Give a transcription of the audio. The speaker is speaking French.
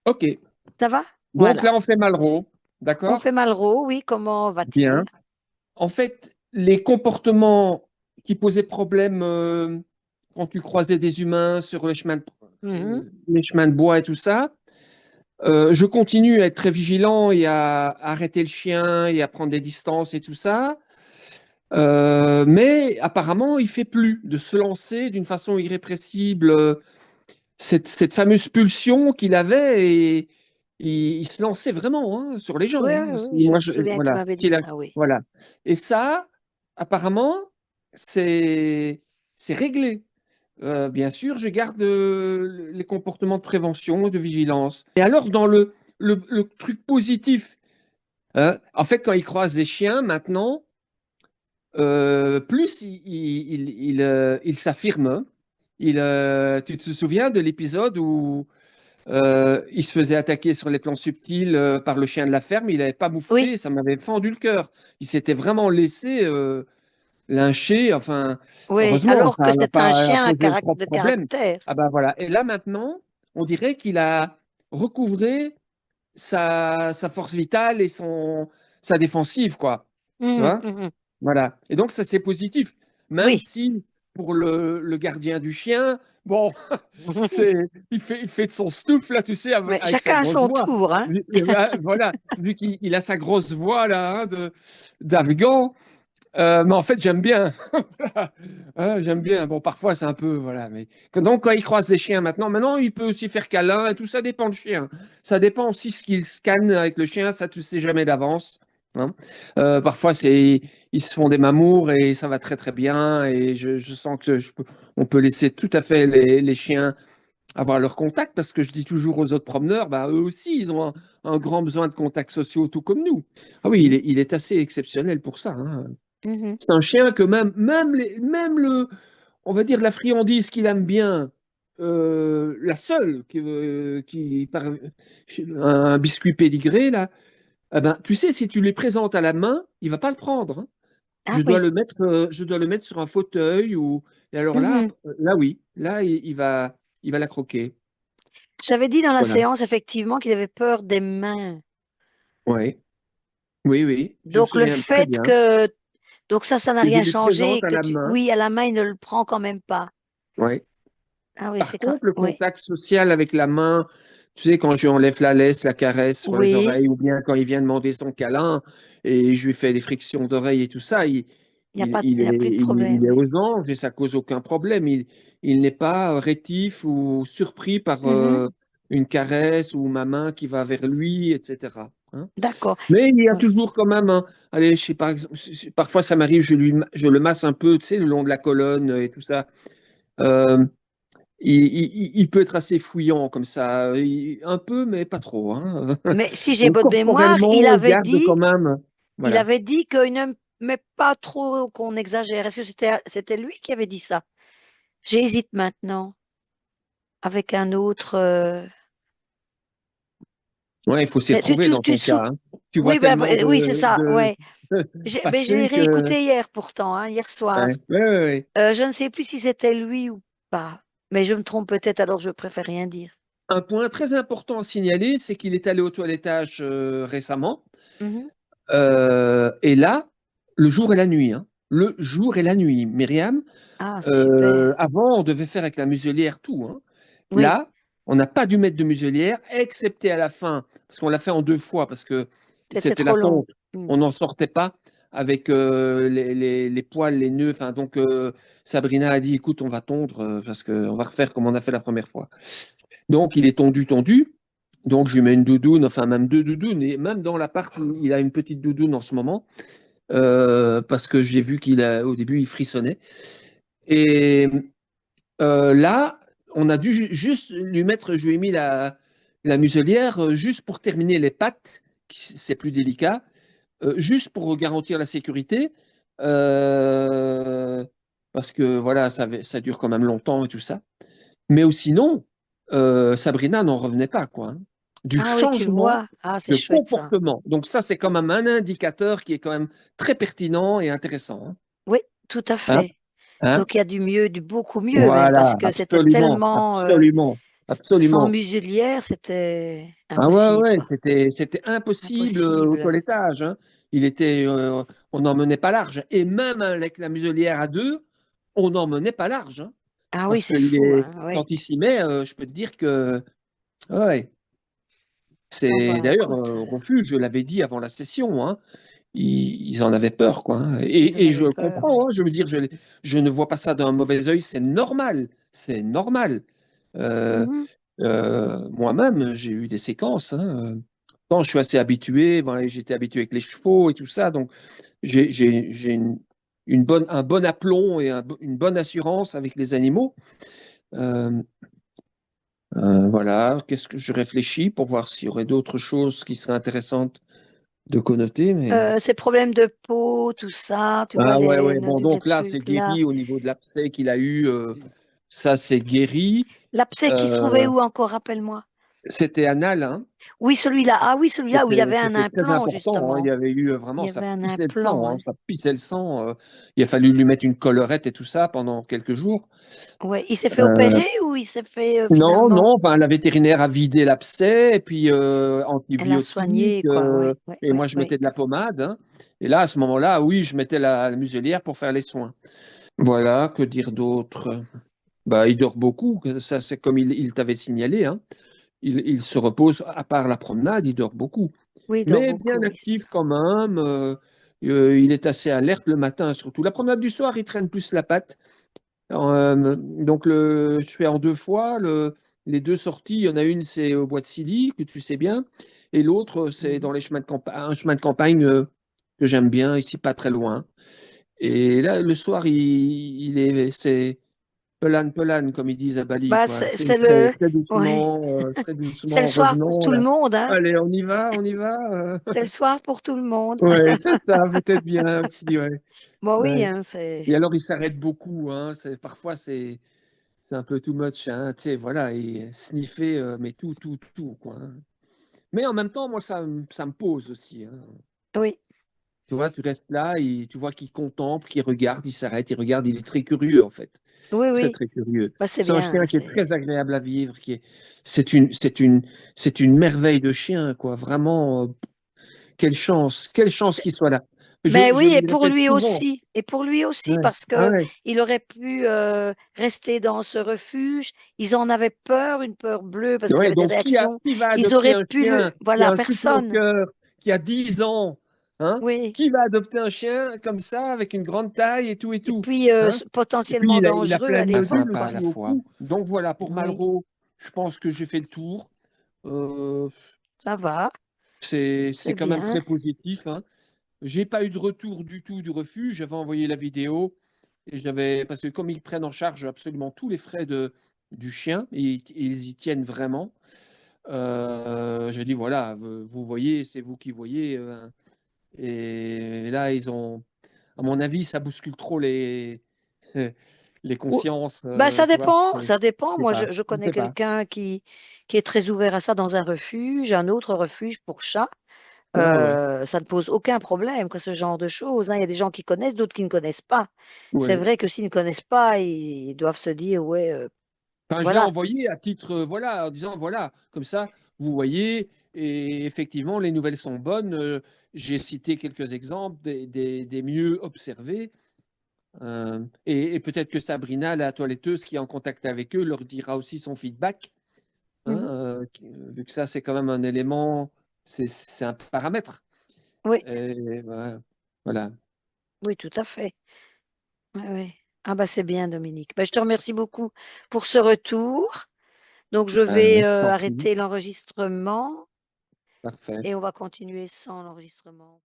Ok. Ça va? Donc Voilà. là, on fait Malraux. On D'accord? fait Malraux, oui, comment va-t-il? Bien. En fait, les comportements qui posaient problème quand tu croisais des humains sur Mhm. les chemins de bois et tout ça, je continue à être très vigilant et à arrêter le chien et à prendre des distances et tout ça. Mais apparemment, il fait plus de se lancer d'une façon irrépressible. Cette fameuse pulsion qu'il avait et il se lançait vraiment hein, sur les Oui, gens. oui, Hein. oui, je Moi, me souviens que tu voilà, m'avais dit ça, oui. voilà. Et ça, apparemment, c'est c'est réglé. Bien sûr, je garde les comportements de prévention et de vigilance. Et alors, dans le truc positif, hein, en fait, quand il croise des chiens, maintenant, plus il s'affirme. Hein. Tu te souviens de l'épisode où il se faisait attaquer sur les plans subtils par le chien de la ferme, il n'avait pas Oui, moufté, ça m'avait fendu le cœur. Il s'était vraiment laissé lyncher, enfin, oui, heureusement, alors que ça n'a c'est un pas chien posé de de problème. caractère. Ah ben voilà. Et là maintenant, on dirait qu'il a recouvré sa force vitale et sa défensive, quoi. Tu Mhm, vois? mhm. Voilà. Et donc, ça, c'est positif. Même Oui, si, pour le gardien du chien, bon, il fait de son stouf, là, tu sais, mais avec sa chacun à grosse son voix. tour, hein. Voilà, vu qu'il a sa grosse voix, là, hein, d'Afghan. Mais en fait, j'aime bien. Hein, j'aime bien. Bon, parfois, c'est un peu, voilà. Mais donc, quand il croise des chiens maintenant, il peut aussi faire câlin et tout. Ça dépend du chien. Ça dépend aussi ce qu'il scanne avec le chien. Ça, tu sais jamais d'avance. Hein. Parfois, ils se font des mamours et ça va très, très bien. Et je sens que on peut laisser tout à fait les chiens avoir leur contact parce que je dis toujours aux autres promeneurs, bah, eux aussi, ils ont un grand besoin de contacts sociaux, tout comme nous. Ah oui, il est assez exceptionnel pour ça. Hein. Mhm. C'est un chien que même on va dire la friandise qu'il aime bien, la seule un biscuit pédigré là, eh ben, tu sais, si tu les présentes à la main, il va pas le prendre. Hein. Ah oui. Je dois le mettre sur un fauteuil ou et alors là, Mhm. là oui, là il va la croquer. J'avais dit dans la Voilà. séance, effectivement, qu'il avait peur des mains. Ouais. Oui, oui, je me Donc le souviens très fait bien. que donc ça n'a Et je rien les changé, présente à que la tu main. oui, à la main, il ne le prend quand même pas. Ouais. Ah oui, Par c'est quand contre, le oui. contact social avec la main, tu sais, quand je lui enlève la laisse, la caresse sur les Oui, oreilles, ou bien quand il vient demander son câlin et je lui fais des frictions d'oreilles et tout ça, il n'y a plus de il est problème. aux anges et ça cause aucun problème. Il n'est pas rétif ou surpris par Mhm. une caresse ou ma main qui va vers lui, etc. Hein. D'accord. Mais il y a Oui. toujours quand même, allez, je sais par exemple, parfois ça m'arrive, je le masse un peu, tu sais, le long de la colonne et tout ça. Euh, il peut être assez fouillant comme ça, un peu, mais pas trop. Hein. Mais si j'ai Donc bonne mémoire, corporellement, il garde quand même. il Voilà. avait dit qu'il n'aimait pas trop qu'on exagère. Est-ce que c'était lui qui avait dit ça? J'hésite maintenant avec un autre. Ouais, il faut s'y Mais retrouver dans tu ton te cas. sou- Hein. Tu vois Oui, ben, tellement oui, c'est ça. de Ouais. Mais je l'ai passé que. réécouté hier pourtant, hein, hier soir. Ouais, ouais, ouais, ouais. Je ne sais plus si c'était lui ou pas. Mais je me trompe peut-être, alors je préfère rien dire. Un point très important à signaler, c'est qu'il est allé au toilettage récemment. Mhm. Et là, le jour et la nuit. Hein. Le jour et la nuit. Myriam, Ah, c'est super. avant, on devait faire avec la muselière tout. Hein. Oui, Là, on n'a pas dû mettre de muselière, excepté à la fin, parce qu'on l'a fait en deux fois, parce que c'était c'était la trop long. tonte. Mm. On n'en sortait pas avec les poils, les nœuds. Enfin, donc, Sabrina a dit, écoute, on va tondre, parce qu'on va refaire comme on a fait la première fois. Donc, il est tondu, tondu. Donc, je lui mets une doudoune, enfin, même deux doudounes. Et même dans l'appart, il a une petite doudoune en ce moment, parce que j'ai vu au début, il frissonnait. Et là, on a dû juste lui mettre, je lui ai mis la muselière juste pour terminer les pattes, c'est plus délicat, juste pour garantir la sécurité, euh, parce que voilà, ça dure quand même longtemps et tout ça. Mais sinon, Sabrina n'en revenait pas, quoi. Hein. Du Ah oui, tu changement vois. Ah, c'est de chouette ça. comportement. Donc ça, c'est quand même un indicateur qui est quand même très pertinent et intéressant. Oui, tout à Hein. fait. Hein. Donc il y a du mieux, du beaucoup mieux même, parce Voilà, que c'était absolument, tellement. absolument. Sans absolument. muselière, c'était Ah ouais, impossible, ouais, quoi. c'était impossible au Impossible. toilettage, hein. Il était, on n'en menait pas large. Et même avec la muselière à deux, on n'en menait pas large, hein. Ah oui, Parce c'est que fou, hein, oui. quand il s'y met, je peux te dire que, ouais, Bon, c'est bah, d'ailleurs écoute, au refuge, je l'avais dit avant la session, hein, ils en avaient peur, quoi, hein. ils en Et je avaient le peur, oui. comprends, hein, je veux dire, je ne vois pas ça d'un mauvais œil, c'est normal, c'est normal. Euh, Mhm. Moi-même, j'ai eu des séquences, hein. Quand je suis assez habitué, voilà, j'étais habitué avec les chevaux et tout ça, donc j'ai un bon aplomb et une bonne assurance avec les animaux. Euh, voilà, qu'est-ce que je réfléchis pour voir s'il y aurait d'autres choses qui seraient intéressantes de connoter, mais Ces problèmes de peau, tout ça, tu vois, ah ouais, les ouais, bon, nodules, les donc là, c'est trucs là. guéri au niveau de l'abcès qu'il a eu, ça c'est guéri. L'abcès qui se trouvait Euh, où encore, rappelle-moi? C'était anal, hein. Oui, celui-là. Ah oui, celui-là où il y avait un C'était très implant, important, hein. Il y justement. avait eu Il vraiment, y ça avait un pissait le sang, implant, hein, hein. ça pissait le sang. Il a fallu lui mettre une collerette et tout ça pendant quelques jours. Ouais. Il s'est fait Euh, opérer ou il s'est fait non, finalement? non, enfin, la vétérinaire a vidé l'abcès, et puis Elle a antibiotiques, soigné, quoi. Oui, oui, et oui, moi je oui. mettais de la pommade, hein. Et là, à ce moment-là, oui, je mettais la muselière pour faire les soins. Voilà, que dire d'autre? Bah, il dort beaucoup, ça c'est comme il t'avait signalé, hein. Il se repose, à part la promenade, il dort beaucoup. Oui, il dort Mais beaucoup, bien oui, c'est actif ça. quand même. Il est assez alerte le matin surtout. La promenade du soir, il traîne plus la patte. Donc je fais en deux fois. Les deux sorties, il y en a une, c'est au bois de Silly, que tu sais bien, et l'autre, c'est Mhm. dans les chemins de campagne, un chemin de campagne que j'aime bien, ici pas très loin. Et là, le soir, c'est pelane, pelane, comme ils disent à Bali, Bah, quoi. C'est c'est le, ouais. très C'est le doucement, en soir pour revenant, tout le là. monde, hein. Allez, on y va, on y va. C'est le soir pour tout le monde. Ouais, c'est ça, peut-être bien aussi, ouais. Bon, oui, Ouais. hein, c'est. Et alors, il s'arrête beaucoup, hein. Parfois, c'est un peu too much, hein. Tu sais, voilà, et sniffer, mais tout, quoi, hein. Mais en même temps, moi, ça me pose aussi, hein. Oui, Tu vois, tu restes là, et tu vois qu'il contemple, qu'il regarde, il s'arrête, il regarde, il est très curieux, en fait. oui, Très, oui. très curieux. Bah, c'est C'est un bien, chien qui est très agréable à vivre, c'est une merveille de chien, quoi. Vraiment, quelle chance qu'il soit là. Mais Je oui, me le répète souvent. et pour lui aussi, Ouais, parce ah que ouais. il aurait pu rester dans ce refuge. Ils en avaient peur, une peur bleue, parce qu'il y Ouais, avait des donc réactions. qui va Ils adopter auraient un pu le, chien qui a voilà, un souffle au personne. cœur, qui a 10 ans, hein? Oui. Qui va adopter un chien comme ça, avec une grande taille et Et tout, puis hein? Et puis potentiellement il a dangereux plein à de l'époque, nodules sympa à quoi. aussi la au fois. cou. Donc voilà, pour Oui, Malraux, je pense que j'ai fait le tour. Euh, ça va, c'est c'est quand même bien. très positif, hein. J'ai pas eu de retour du tout du refuge. J'avais envoyé la vidéo et parce que comme ils prennent en charge absolument tous les frais du chien, et ils y tiennent vraiment. J'ai dit voilà, vous voyez, c'est vous qui voyez. Et là, à mon avis, ça bouscule trop les Ou- consciences. Bah, ça Tu vois, dépend, ça dépend. je sais Moi, pas, je je connais sais pas. quelqu'un qui est très ouvert à ça dans un refuge, un autre refuge pour chats. Ah ouais, Ça ne pose aucun problème, quoi, ce genre de choses, hein. Il y a des gens qui connaissent, d'autres qui ne connaissent pas. C'est ouais. vrai que s'ils ne connaissent pas, ils doivent se dire, ouais, Enfin, je l'ai voilà. envoyé à titre, voilà, en disant, voilà, comme ça, vous voyez, et effectivement, les nouvelles sont bonnes. J'ai cité quelques exemples des mieux observés. Et peut-être que Sabrina, la toiletteuse qui est en contact avec eux, leur dira aussi son feedback, hein, Mhm. vu que ça, c'est quand même un élément, c'est un paramètre. Oui, Et, voilà. oui, tout à fait. Ouais, ouais. Ah bah c'est bien, Dominique. Bah, je te remercie beaucoup pour ce retour. Donc je vais Tant pis. arrêter l'enregistrement Parfait. et on va continuer sans l'enregistrement.